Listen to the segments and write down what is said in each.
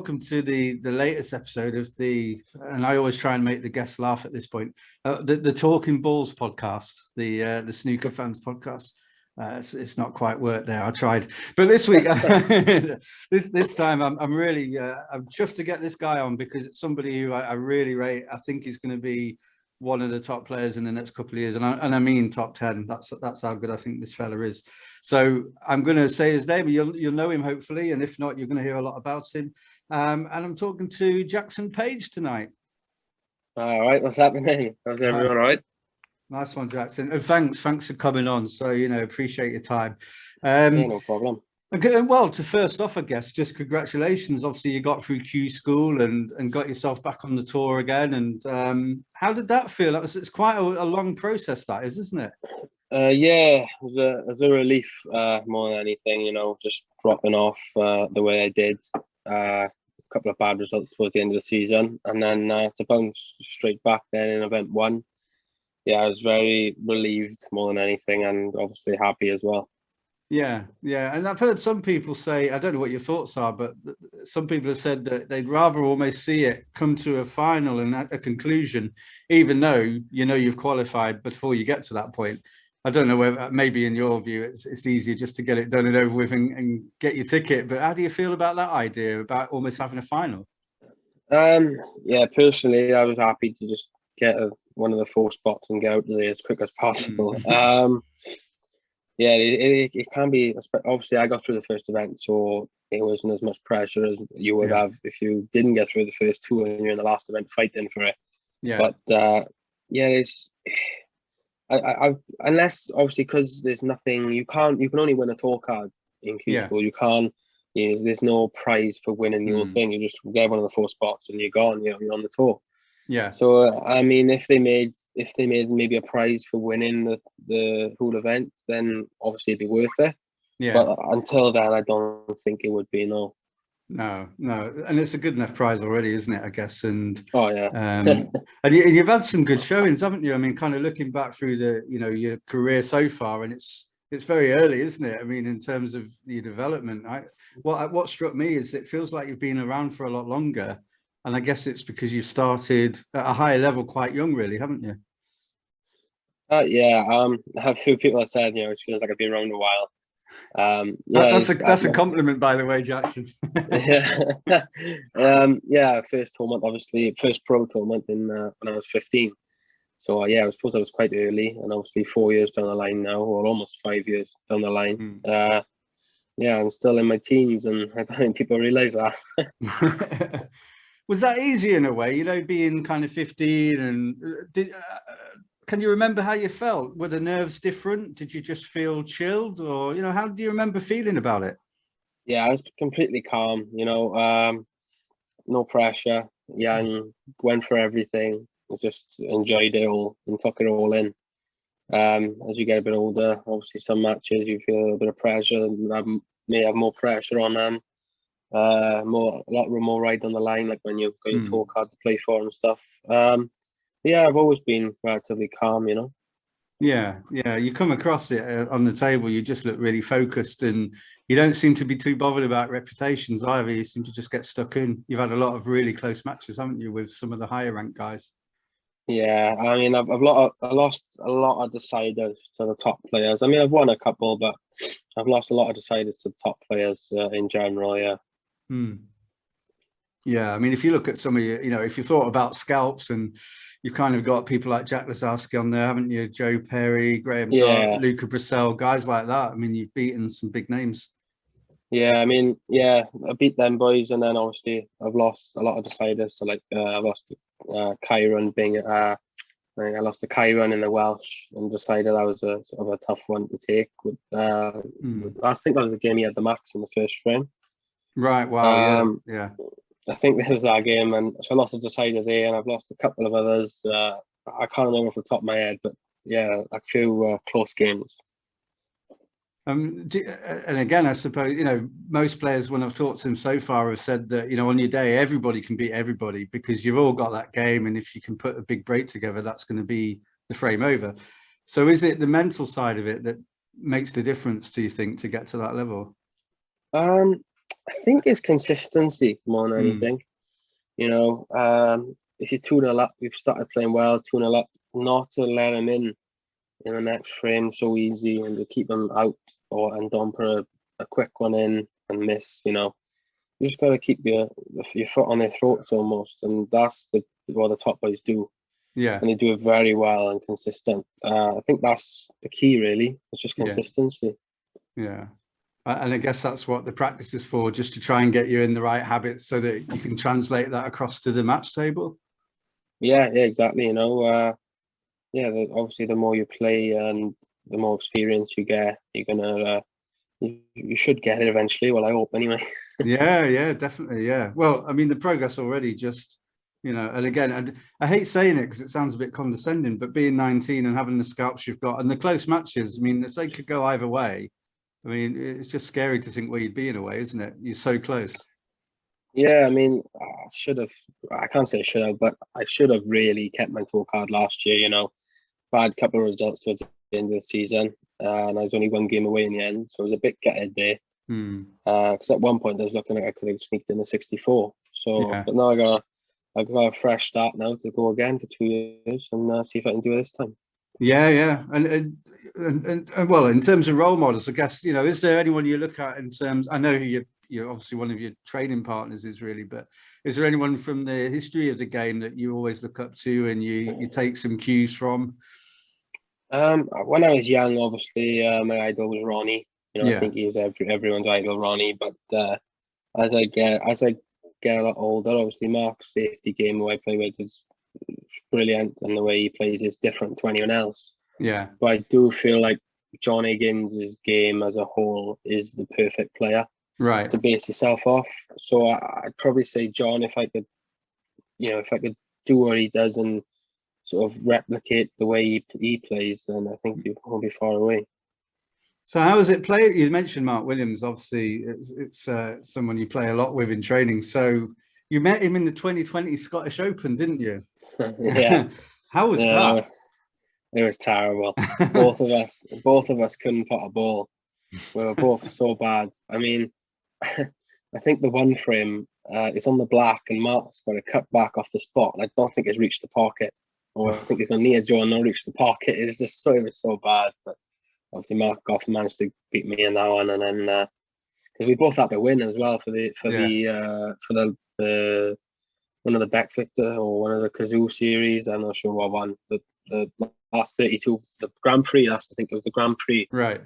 welcome to the latest episode of and I always try and make the guests laugh at this point, the Talking Balls podcast, the snooker fans podcast. It's not quite worked there. I tried, but this week, this time, I'm really I'm chuffed to get this guy on because it's somebody who I really rate. I think he's going to be one of the top players in the next couple of years, and I mean top 10. That's how good I think this fella is. So I'm going to say his name. You'll know him hopefully, and if not, you're going to hear a lot about him. And I'm talking to Jackson Page tonight. All right, what's happening? How's everyone? All right. Nice one, Jackson. And thanks for coming on. So appreciate your time. Yeah, no problem. Okay, well, to first off, I guess, just congratulations. Obviously, you got through Q school and got yourself back on the tour again. And how did that feel? It's quite a long process, that is, isn't it? Yeah, it was a relief more than anything. Just dropping off the way I did. A couple of bad results towards the end of the season, and then to bounce straight back then in event one. Yeah, I was very relieved more than anything, and obviously happy as well. Yeah, and I've heard some people say, I don't know what your thoughts are, but some people have said that they'd rather almost see it come to a final and a conclusion, even though you've qualified before you get to that point. I don't know whether maybe in your view it's easier just to get it done and over with and get your ticket. But how do you feel about that idea about almost having a final? Yeah, personally, I was happy to just get one of the 4 spots and get out of there as quick as possible. Yeah, it can be. Obviously, I got through the first event, so it wasn't as much pressure as you would have if you didn't get through the first 2 and you're in the last event fighting for it. Yeah. But yeah, I unless obviously because there's nothing you can only win a tour card in Q School. You can't. There's no prize for winning the whole thing. You just get one of the 4 spots and you're gone. You're on the tour. Yeah. So I mean, if they made maybe a prize for winning the whole event, then obviously it'd be worth it. Yeah. But until then, I don't think it would be. No, and it's a good enough prize already, isn't it? I guess. And oh yeah, and you've had some good showings, haven't you? I mean, kind of looking back through your career so far, and it's very early, isn't it? I mean, in terms of your development, what struck me is it feels like you've been around for a lot longer. And I guess it's because you started at a higher level quite young, really, haven't you? Yeah. I have a few people that said, it feels like I've been around a while. Yeah, that's a compliment, by the way, Jackson. Yeah. First tournament, obviously, first pro tournament when I was 15. So I suppose I was quite early, and obviously 4 years down the line now, or almost 5 years down the line. I'm still in my teens, and I don't think people realize that. Was that easy in a way, being kind of 15? And can you remember how you felt? Were the nerves different? Did you just feel chilled, or how do you remember feeling about it? Yeah, I was completely calm. No pressure. Yeah, and went for everything. Just enjoyed it all and took it all in. As you get a bit older, obviously some matches you feel a bit of pressure. And may have more pressure on them. A lot more right on the line, like when you've got your tour card to play for and stuff. I've always been relatively calm, Yeah, you come across it on the table, you just look really focused, and you don't seem to be too bothered about reputations either. You seem to just get stuck in. You've had a lot of really close matches, haven't you, with some of the higher ranked guys? Yeah, I mean, I've lost a lot of deciders to the top players. I mean, I've won a couple, but I've lost a lot of deciders to the top players in general. Yeah. Yeah, I mean, if you look at some of your, if you thought about scalps, and you've kind of got people like Jack Lisowski on there, haven't you? Joe Perry, Graham Dott, Luca Brissell, guys like that. I mean, you've beaten some big names. Yeah, I mean, I beat them boys, and then obviously I've lost a lot of deciders. So I lost Chiron being I think I lost to Chiron in the Welsh and decided that was a sort of a tough one to take. I think that was the game he had the max in the first frame. Right. Wow. Yeah. I think there was that game, and so I lost a decider there, and I've lost a couple of others. I can't remember off the top of my head, but yeah, a few close games. And again, I suppose, most players, when I've talked to them so far, have said that, on your day, everybody can beat everybody because you've all got that game. And if you can put a big break together, that's going to be the frame over. So is it the mental side of it that makes the difference, do you think, to get to that level? I think it's consistency more than Mm. anything. You know, if you're 2-0 up, we've started playing well, 2-0 up, not to let them in the next frame so easy and to keep them out and don't put a quick one in and miss, you know. You just got to keep your foot on their throats almost, and that's what the top boys do. Yeah. And they do it very well and consistent. I think that's the key, really. It's just consistency. Yeah. And I guess that's what the practice is for, just to try and get you in the right habits so that you can translate that across to the match table. Yeah, exactly. You know, obviously the more you play and the more experience you get, you're gonna you should get it eventually. Well, I hope anyway. Yeah, definitely. Yeah. Well, I mean, the progress already just, you know, and again, I hate saying it because it sounds a bit condescending, but being 19 and having the scalps you've got and the close matches, I mean, if they could go either way, I mean, it's just scary to think where you'd be in a way, isn't it? You're so close. Yeah, I mean, I can't say I should have, but I should have really kept my toe card last year, you know. Bad couple of results towards the end of the season, and I was only one game away in the end, so I was a bit gutted there. Because at one point I was looking like I could have sneaked in the 64. So, Yeah. but now I got a fresh start now to go again for 2 years and see if I can do it this time. Yeah. And well, in terms of role models, I guess, you know, is there anyone you look at in terms, I know you're obviously one of your training partners is really, but is there anyone from the history of the game that you always look up to and you take some cues from? When I was young, obviously, my idol was Ronnie. You know, I think he's everyone's idol, Ronnie. But as I get a lot older, obviously Mark's safety game, the way I play with, is brilliant, and the way he plays is different to anyone else. Yeah. But I do feel like John Higgins' game as a whole is the perfect player to base yourself off. So I'd probably say John, if I could do what he does and sort of replicate the way he plays, then I think you won't be far away. So how is it played? You mentioned Mark Williams. Obviously, it's someone you play a lot with in training. So you met him in the 2020 Scottish Open, didn't you? Yeah. How was that? It was terrible. Both of us couldn't put a ball. We were both so bad. I mean, I think the one frame is on the black and Mark's got a cut back off the spot, and I don't think it's reached the pocket. Or I think it's gone near Joe and not reached the pocket. It was so bad. But obviously Mark Goff managed to beat me in that one, and then because we both had to win as well for the one of the Beck Victor or one of the Kazoo series. I'm not sure what one. The last 32, the Grand Prix. I think it was the Grand Prix. Right.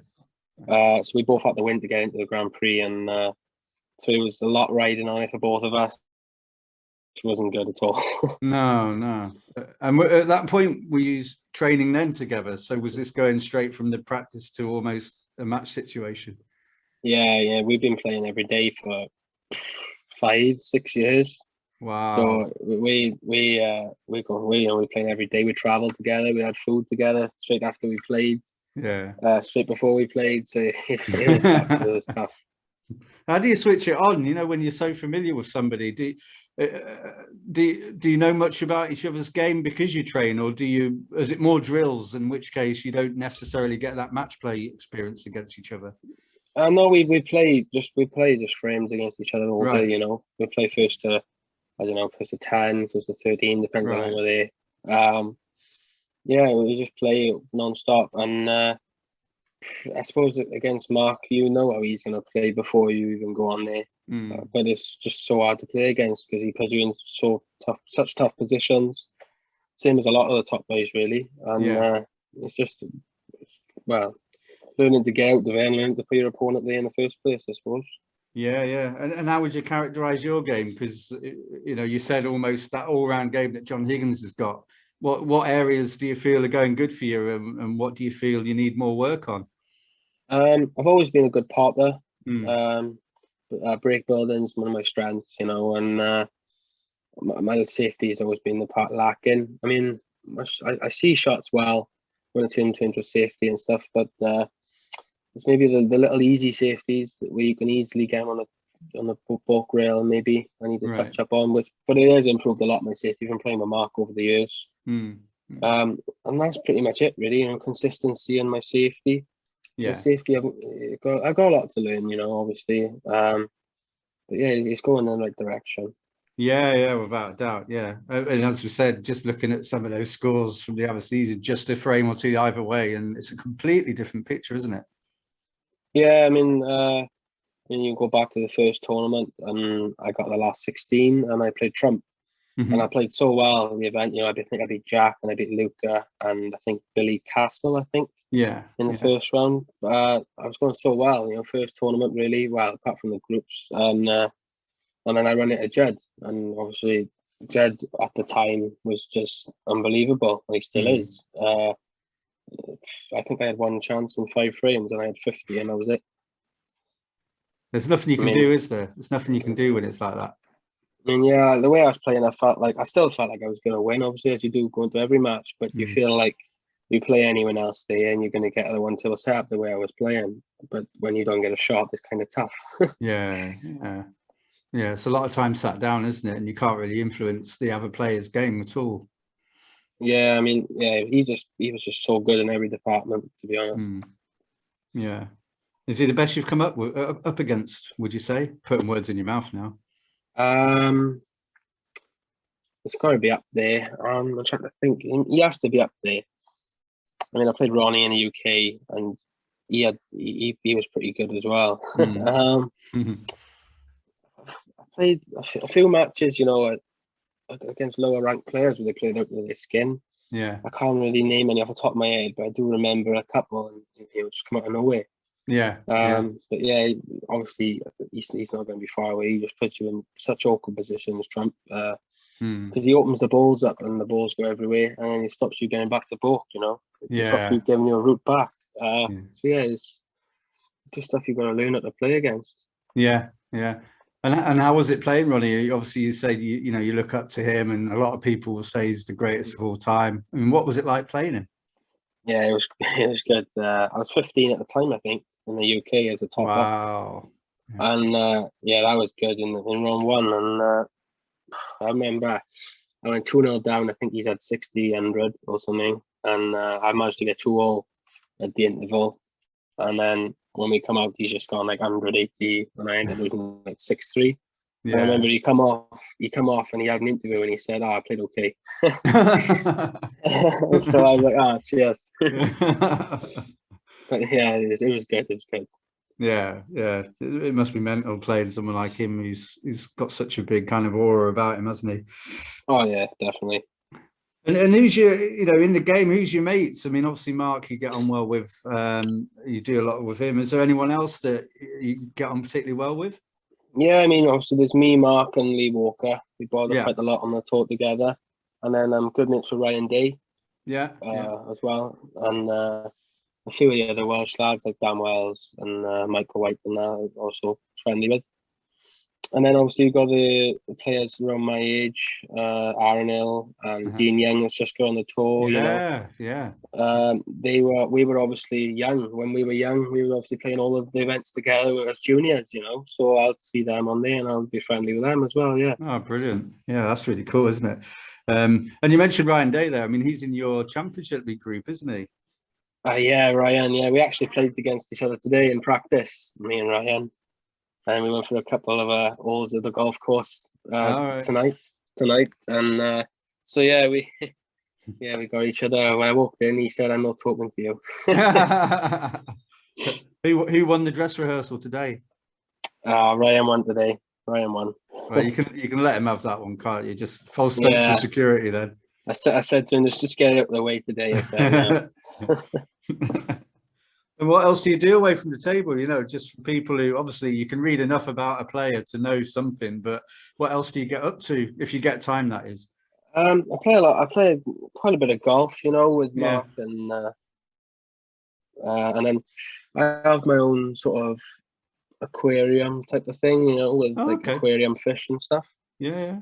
So we both had to win to get into the Grand Prix, and so it was a lot riding on it for both of us. Which wasn't good at all. No. And at that point, were you training then together? So was this going straight from the practice to almost a match situation? Yeah. We've been playing every day for 5-6 years. Wow. So we playing every day. We traveled together. We had food together straight after we played. Yeah. Straight before we played. So it was tough. It was tough. How do you switch it on? You know, when you're so familiar with somebody, do you know much about each other's game because you train, or is it more drills? In which case, you don't necessarily get that match play experience against each other. No, we play just frames against each other all day. You know, we play first to 10, first to 13, depends on how we're there. Yeah, we just play non-stop, and I suppose against Mark, you know how he's going to play before you even go on there. But it's just so hard to play against because he puts you in such tough positions. Same as a lot of the top boys, really. And it's just, learning to get out of there and learning to put your opponent there in the first place, I suppose. Yeah. And how would you characterize your game? Because, you know, you said almost that all-round game that John Higgins has got. What areas do you feel are going good for you, and what do you feel you need more work on? I've always been a good potter. Break building is one of my strengths, you know, and my safety has always been the part lacking. I mean, I see shots well when it's into safety and stuff, but it's maybe the little easy safeties where you can easily get on the bulk rail. Maybe I need to touch up on, but it has improved a lot, my safety from playing with Mark over the years. And that's pretty much it, really. You know, consistency and my safety. Yeah, safety. I've got a lot to learn. You know, obviously. but yeah, he's going in the right direction. Yeah, without a doubt. Yeah. And as we said, just looking at some of those scores from the other season, just a frame or two either way, and it's a completely different picture, isn't it? Yeah, I mean, when you go back to the first tournament, and I got the last 16, and I played Trump, and I played so well in the event. You know, I think I beat Jack, and I beat Luca, and I think Billy Castle, I think, Yeah. in the first round. I was going so well, you know, first tournament really well, apart from the groups, and then I ran into Jed, and obviously Jed at the time was just unbelievable. He still is. I think I had one chance in 5 frames, and I had 50, and that was it. There's nothing you can do, is there? There's nothing you can do when it's like that. I mean, yeah, the way I was playing, I still felt like I was going to win, obviously, as you do go into every match, but you feel like you play anyone else there and you're going to get the one till set up the way I was playing. But when you don't get a shot, it's kind of tough. Yeah, it's a lot of time sat down, isn't it? And you can't really influence the other player's game at all. Yeah, I mean, yeah, he was just so good in every department, to be honest. Yeah. Is he the best you've come up against, would you say? Putting words in your mouth now. It's got to be up there. I'm trying to think. He has to be up there. I mean, I played Ronnie in the UK, and he was pretty good as well. I played a few matches, you know, against lower ranked players where they played out with their skin. Yeah. I can't really name any off the top of my head, but I do remember a couple, and he would just come out of nowhere. Yeah. But yeah, obviously he's not going to be far away. He just puts you in such awkward positions, Trump, because he opens the balls up and the balls go everywhere, and then he stops you getting back to balk. You know, he stops you giving you a route back. So yeah, it's just stuff you've got to learn how to play against. Yeah. And how was it playing, Ronnie? Obviously, you said you look up to him, and a lot of people will say he's the greatest of all time. I mean, what was it like playing him? Yeah, it was good. I was 15 at the time, I think, in the UK as a top up. Wow. And that was good in round one. And I remember I went 2-0 down. I think he's had 60, 100 or something. And I managed to get 2-all at the interval. And then when we come out, he's just gone like 180, and I ended up losing like 6-3. Yeah. I remember he come off, and he had an interview, and he said, "I played okay." So I was like, cheers. But yeah, it was good. It was good. Yeah. It must be mental playing someone like him. He's got such a big kind of aura about him, hasn't he? Oh yeah, definitely. And who's your, in the game, who's your mates? I mean, obviously Mark, you get on well with. You do a lot with him. Is there anyone else that you get on particularly well with? Yeah, I mean, obviously there's me, Mark, and Lee Walker. We bother quite a lot on the tour together, and then I'm good mates with Ryan Day. As well, and a few of the other Welsh lads like Dan Wells and Michael White, and that also friendly with. And then obviously you've got the players around my age, Aaron Hill and Dean Young was just going on the tour. We were obviously young. When we were young, we were obviously playing all of the events together as juniors, So I'll see them on there and I'll be friendly with them as well, yeah. Oh, brilliant. Yeah, that's really cool, isn't it? And you mentioned Ryan Day there. I mean, he's in your championship league group, isn't he? Yeah, Ryan. Yeah, we actually played against each other today in practice, me and Ryan. And we went for a couple of holes at the golf course tonight. And so yeah, we got each other. When I walked in, he said, "I'm not talking to you." Who won the dress rehearsal today? Ryan won today. Ryan won. Well, you can let him have that one, can't you? Just false sense of security then. I said to him, just get it out of the way today. I said, And what else do you do away from the table? Just for people who obviously you can read enough about a player to know something, but what else do you get up to if you get time? That is. I play a lot. I play quite a bit of golf, with Mark, and then I have my own sort of aquarium type of thing, with aquarium fish and stuff. Yeah.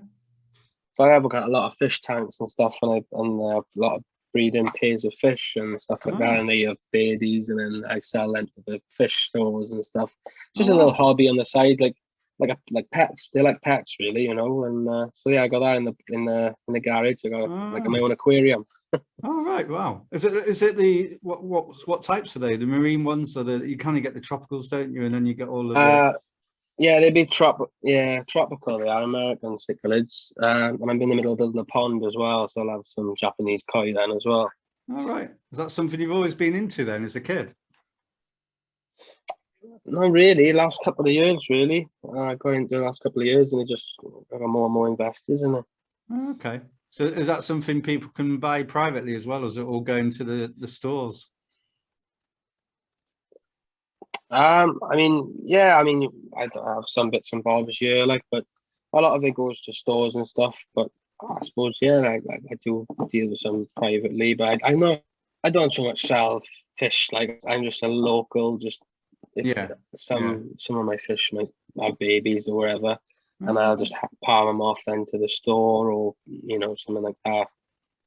So I have got a lot of fish tanks and stuff, and I have a lot of breeding pairs of fish and stuff like that, and they have babies, and then I sell them to the fish stores and stuff. Just a little hobby on the side, like pets. They like pets, really, And so yeah, I got that in the garage. I got like my own aquarium. Oh right, wow. Is it the what types are they? The marine ones, so that you kind of get the tropicals, don't you? And then you get all of the Yeah, they'd be tropical. They are American cichlids. And I'm in the middle of building a pond as well, so I'll have some Japanese koi then as well. All right. Is that something you've always been into then as a kid? Not really. Last couple of years, really. I got into the last couple of years, and it just I got more and more investors in it. Okay. So is that something people can buy privately as well, or is it all going to the stores? I mean, yeah, I mean, I have some bits and bobs, yeah, like, but a lot of it goes to stores and stuff. But I suppose, yeah, I do deal with some privately, but I'm not, I don't so much sell fish. Like, I'm just a local, just if Yeah. Yeah. some of my fish might have babies or whatever, and I'll Oh, just palm them off then to the store or something like that.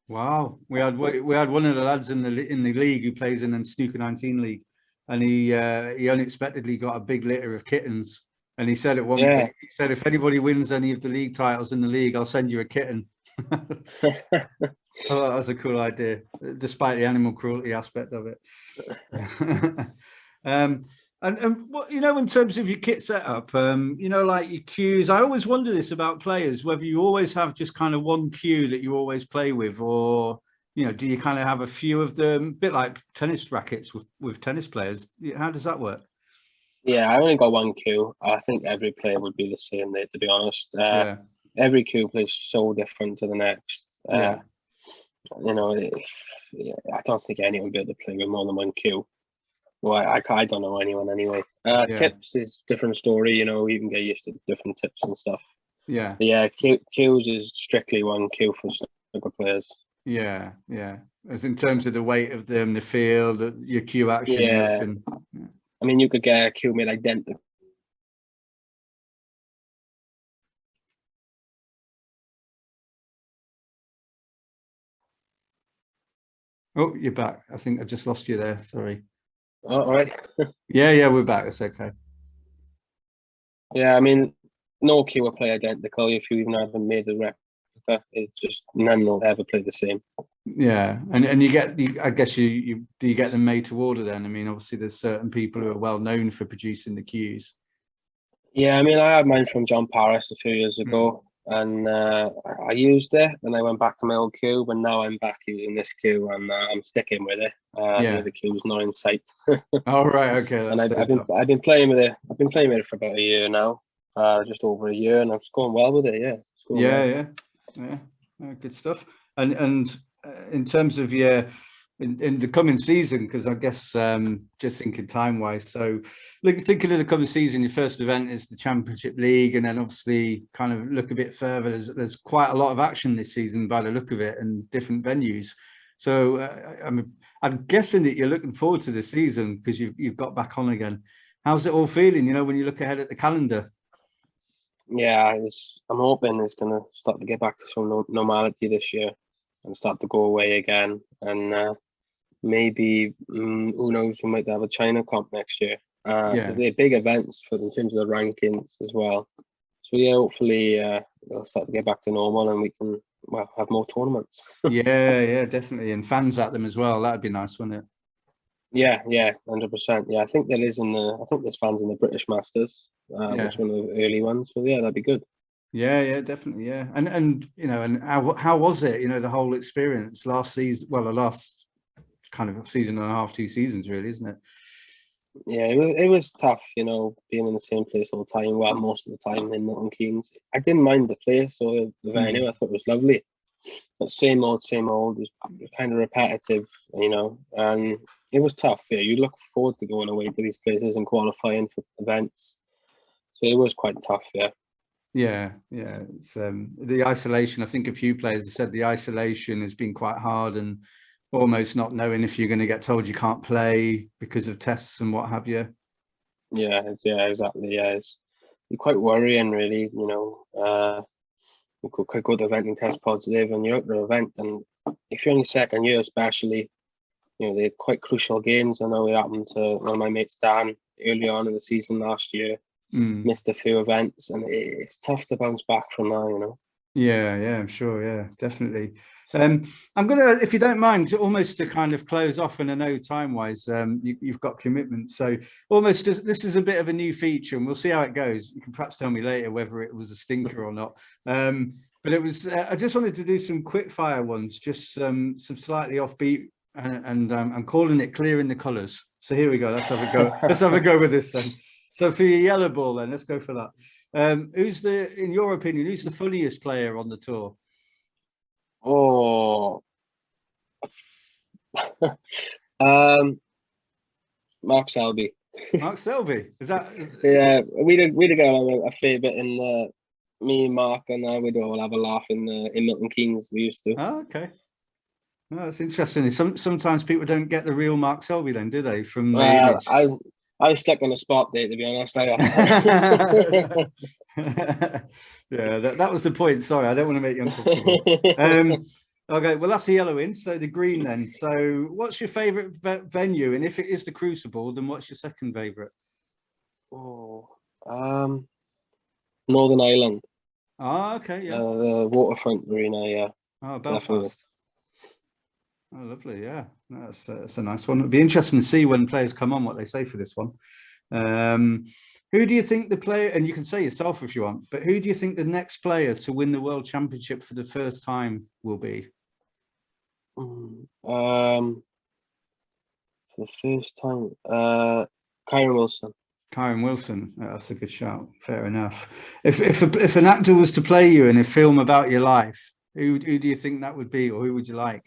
wow. We had one of the lads in the league who plays in the Snooker 19 league, and he unexpectedly got a big litter of kittens. And he said at one Yeah. point, he said, if anybody wins any of the league titles in the league, I'll send you a kitten. Oh, that was a cool idea, despite the animal cruelty aspect of it. um, and what in terms of your kit setup, like your cues, I always wonder this about players, whether you always have just kind of one cue that you always play with, or do you kind of have a few of them, a bit like tennis rackets with tennis players? How does that work? Yeah, I only got one cue. I think every player would be the same there, to be honest. Yeah, Every cue plays so different to the next. yeah, Yeah, I don't think anyone would be able to play with more than one cue. Well, I don't know anyone anyway. yeah, Tips is different story. You can get used to different tips and stuff. yeah, But yeah, cues is strictly one cue for snooker players. yeah. As in terms of the weight of them, the feel, your cue action, Yeah, everything. I mean, you could get a cue made identical. Oh, you're back. I think I just lost you there. Sorry. Oh, all right. Yeah, we're back. It's okay. Yeah, I mean, no cue will play identical if you even haven't made a replica. It just none will ever play the same. Yeah, and I guess you do you get them made to order then? I mean, obviously there's certain people who are well known for producing the cues. Yeah, I mean, I had mine from John Paris a few years Mm. ago, and I used it. Then I went back to my old cue, but now I'm back using this cue, and I'm sticking with it. The Yeah. other cue's not in sight, All right. Okay, that and stays up. I've been playing with it. I've been playing with it for about a year now, just over a year, and it's going well with it. Yeah, it's going Yeah, well. yeah. Good stuff. And in terms of in the coming season, because I guess just thinking time wise, so thinking of the coming season, your first event is the Championship League, and then obviously kind of look a bit further. There's quite a lot of action this season by the look of it, and different venues. So I'm guessing that you're looking forward to this season because you've got back on again. How's it all feeling? When you look ahead at the calendar. Yeah, I'm hoping it's gonna start to get back to some normality this year and start to go away again, and maybe who knows, we might have a China comp next year because Yeah. they're big events for in terms of the rankings as well. So yeah, hopefully they'll start to get back to normal and we can have more tournaments. Yeah, definitely. And fans at them as well. That'd be nice, wouldn't it? Yeah, 100%. Yeah, I think there is I think there's fans in the British Masters, Yeah. which is one of the early ones. So yeah, that'd be good. Yeah, definitely. Yeah. And and how was it, the whole experience last season? Well, the last kind of season and a half, 2 seasons, really, isn't it? Yeah, it was tough, being in the same place all the time. Well, most of the time in Milton Keynes. I didn't mind the place or the venue. Mm. I thought it was lovely. But same old, same old. It's kind of repetitive, and it was tough. Yeah, you look forward to going away to these places and qualifying for events. So it was quite tough. Yeah. Yeah. It's the isolation. I think a few players have said the isolation has been quite hard, and almost not knowing if you're going to get told you can't play because of tests and what have you. Yeah, exactly. Yeah, it's quite worrying, really. You could go to the event and test positive, and you're at the event, and if you're in your second year, especially, they're quite crucial games. I know it happened to one of my mates, Dan, early on in the season last year. Mm. Missed a few events, and it's tough to bounce back from that. Yeah, I'm sure. Yeah, definitely. I'm gonna, if you don't mind, almost to kind of close off, and I know time-wise, you've got commitments, so almost this is a bit of a new feature, and we'll see how it goes. You can perhaps tell me later whether it was a stinker or not. But it was. I just wanted to do some quick fire ones, just some slightly offbeat, and I'm calling it clearing the colours. So here we go. Let's have a go. Let's have a go with this then. So for your yellow ball, then let's go for that. Who's in your opinion, who's the funniest player on the tour? Oh, Mark Selby. Mark Selby, is that? Yeah, we'd go on a fair bit in me and Mark and we'd all have a laugh in Milton Keynes. We used to. Oh, okay. No, that's interesting. Sometimes people don't get the real Mark Selby, then, do they? From the image. I was stuck on the spot there, to be honest. Yeah, that was the point. Sorry, I don't want to make you uncomfortable. Okay, well, that's the yellow in. So the green then. So what's your favorite venue? And if it is the Crucible, then what's your second favorite? Oh, Northern Ireland. Oh, okay, yeah. The Waterfront Arena, yeah. Oh, Belfast. Oh, lovely. Yeah, that's a nice one. It'd be interesting to see when players come on what they say for this one. Who do you think the player, and you can say yourself if you want, but who do you think the next player to win the World Championship for the first time will be? For the first time, Kyron Wilson. Kyron Wilson, that's a good shout. Fair enough. If an actor was to play you in a film about your life, who do you think that would be, or who would you like?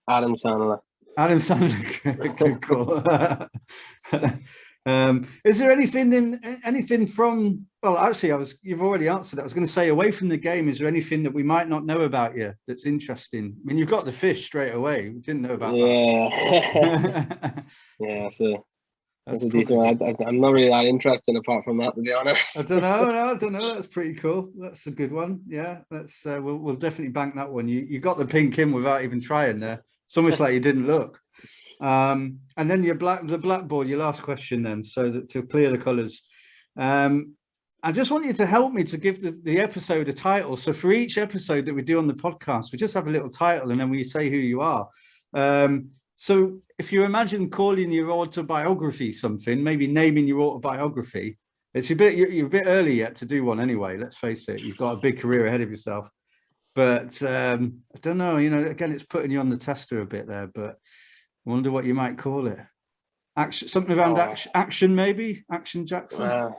Adam Sandler. Adam Sandler, good call. Is there anything from? Well, actually, you've already answered that. I was going to say, away from the game, is there anything that we might not know about you that's interesting? I mean, you've got the fish straight away. We didn't know about that. Yeah, so that's a decent one. I'm not really that interested apart from that, to be honest. I don't know. That's pretty cool. That's a good one. Yeah, that's we'll definitely bank that one. You got the pink in without even trying there. It's almost like you didn't look. And then the blackboard, your last question then, so that to clear the colours. I just want you to help me to give the episode a title. So for each episode that we do on the podcast, we just have a little title and then we say who you are. So if you imagine calling your autobiography something, maybe naming your autobiography, it's you're a bit early yet to do one anyway, let's face it. You've got a big career ahead of yourself. But I don't know, again, it's putting you on the tester a bit there, but I wonder what you might call it. Action, something around action, maybe? Action Jackson?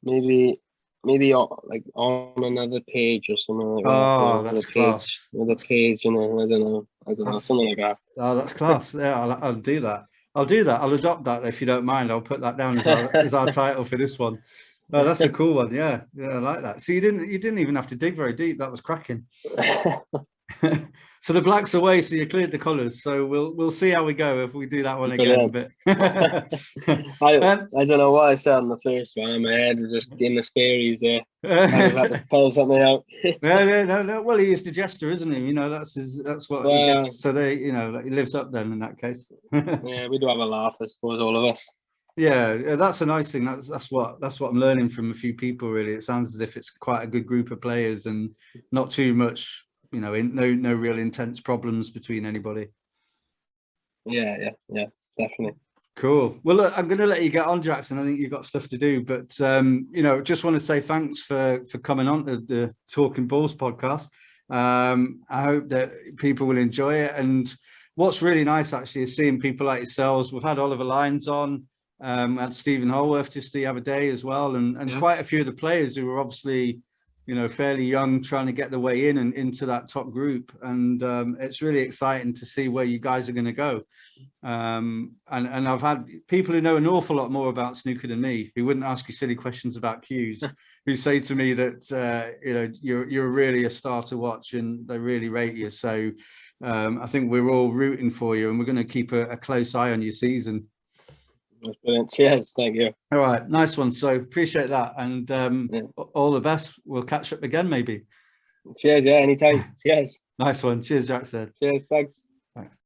Maybe like on another page or something like that. Oh, that's class. With a page, I don't know, something like that. Oh, that's class. Yeah, I'll do that. I'll adopt that if you don't mind. I'll put that down as our title for this one. Oh, that's a cool one. Yeah, I like that. So you didn't even have to dig very deep. That was cracking. So the black's away, so you cleared the colours. So we'll see how we go if we do that one again. But I don't know what I said on the first one. My head was just in the scaries there. I had to pull something out. No. Well, he is the jester, isn't he? That's what he gets. So he lives up then in that case. Yeah, we do have a laugh, I suppose, all of us. Yeah, that's a nice thing. That's what I'm learning from a few people. Really, it sounds as if it's quite a good group of players and not too much. No real intense problems between anybody. Yeah, definitely. Cool. Well, look, I'm going to let you get on, Jackson. I think you've got stuff to do, but just want to say thanks for coming on to the Talking Balls podcast. I hope that people will enjoy it. And what's really nice actually is seeing people like yourselves. We've had Oliver Lyons on, we had Stephen Holworth just the other day as well, and quite a few of the players who were obviously fairly young, trying to get their way in and into that top group. And it's really exciting to see where you guys are going to go. And I've had people who know an awful lot more about snooker than me, who wouldn't ask you silly questions about cues, who say to me that, you're really a star to watch and they really rate you. So I think we're all rooting for you and we're going to keep a close eye on your season. That's brilliant. Cheers. Thank you. All right. Nice one. So appreciate that. And all the best. We'll catch up again, maybe. Cheers. Yeah. Anytime. Cheers. Nice one. Cheers, Jack said. Cheers. Thanks. Thanks.